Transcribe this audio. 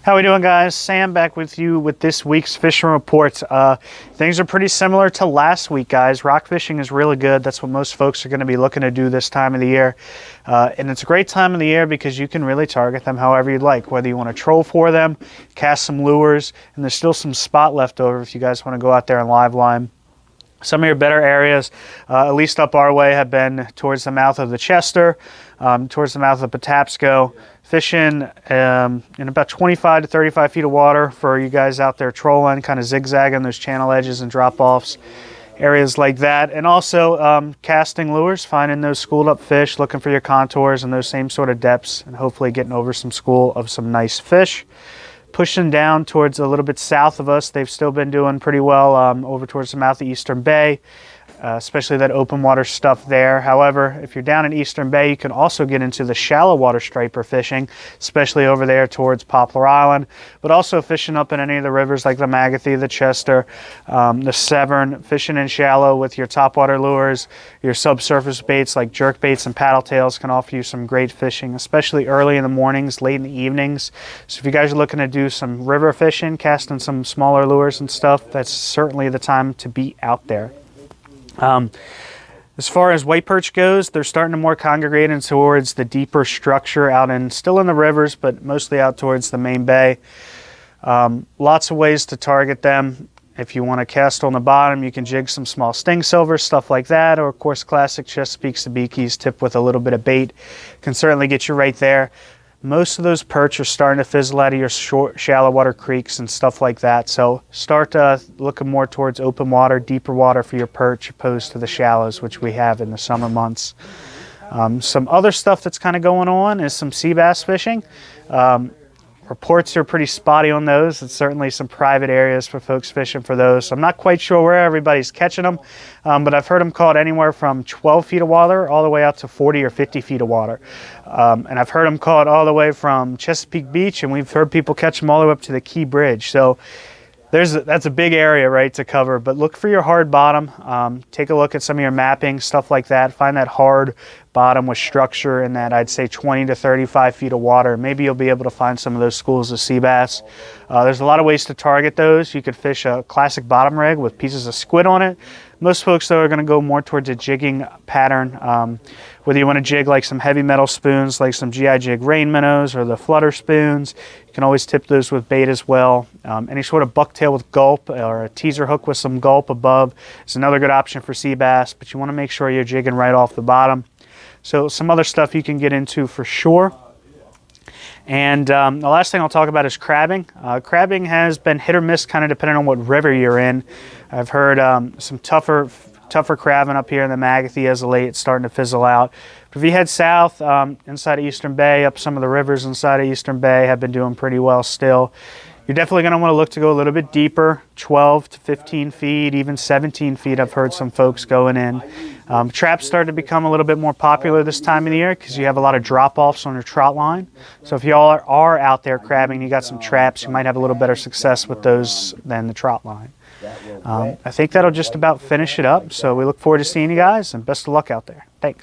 How we doing, guys? Sam back with you with this week's fishing reports. Things are pretty similar to last week, guys. Rock fishing is really good. That's what most folks are going to be looking to do this time of the year. And it's a great time of the year because you can really target them however you'd like, whether you want to troll for them, cast some lures, and there's still some spot left over if you guys want to go out there and live line. Some of your better areas, at least up our way, have been towards the mouth of the Chester, towards the mouth of Patapsco, fishing in about 25 to 35 feet of water for you guys out there trolling, kind of zigzagging those channel edges and drop-offs, areas like that. And also casting lures, finding those schooled up fish, looking for your contours and those same sort of depths, and hopefully getting over some school of some nice fish. Pushing down towards a little bit south of us, they've still been doing pretty well over towards the mouth of Eastern Bay, especially that open water stuff there. However, if you're down in Eastern Bay, you can also get into the shallow water striper fishing, especially over there towards Poplar Island, but also fishing up in any of the rivers like the Magathie, the Chester, the Severn, fishing in shallow with your topwater lures. Your subsurface baits like jerk baits and paddle tails can offer you some great fishing, especially early in the mornings, late in the evenings. So if you guys are looking to do some river fishing, casting some smaller lures and stuff, that's certainly the time to be out there. As far as white perch goes, they're starting to more congregate in towards the deeper structure out in, still in the rivers, but mostly out towards the main bay. Lots of ways to target them. If you want to cast on the bottom, you can jig some small sting silvers, stuff like that, or of course classic Chesapeake sabikis tipped with a little bit of bait can certainly get you right there. Most of those perch are starting to fizzle out of your short, shallow water creeks and stuff like that. So start looking more towards open water, deeper water for your perch opposed to the shallows, which we have in the summer months. Some other stuff that's kind of going on is some sea bass fishing. Reports are pretty spotty on those. It's certainly some private areas for folks fishing for those. So I'm not quite sure where everybody's catching them, but I've heard them caught anywhere from 12 feet of water all the way out to 40 or 50 feet of water. And I've heard them caught all the way from Chesapeake Beach, and we've heard people catch them all the way up to the Key Bridge. So that's a big area, right, to cover. But look for your hard bottom. Take a look at some of your mapping, stuff like that. Find that hard bottom with structure in that, I'd say, 20 to 35 feet of water. Maybe you'll be able to find some of those schools of sea bass. There's a lot of ways to target those. You could fish a classic bottom rig with pieces of squid on it. Most folks, though, are going to go more towards a jigging pattern. Whether you want to jig like some heavy metal spoons, like some GI Jig rain minnows or the flutter spoons, you can always tip those with bait as well. Any sort of bucktail with gulp or a teaser hook with some gulp above is another good option for sea bass, but you want to make sure you're jigging right off the bottom. So some other stuff you can get into for sure. And the last thing I'll talk about is crabbing. Crabbing has been hit or miss kind of depending on what river you're in. I've heard some tougher crabbing up here in the Magathie as of late. It's starting to fizzle out. But if you head south inside of Eastern Bay, up some of the rivers inside of Eastern Bay have been doing pretty well still. You're definitely going to want to look to go a little bit deeper, 12 to 15 feet, even 17 feet. I've heard some folks going in. Traps start to become a little bit more popular this time of the year because you have a lot of drop-offs on your trot line. So if you all are out there crabbing, you got some traps, you might have a little better success with those than the trot line. I think that'll just about finish it up. So we look forward to seeing you guys, and best of luck out there. Thanks.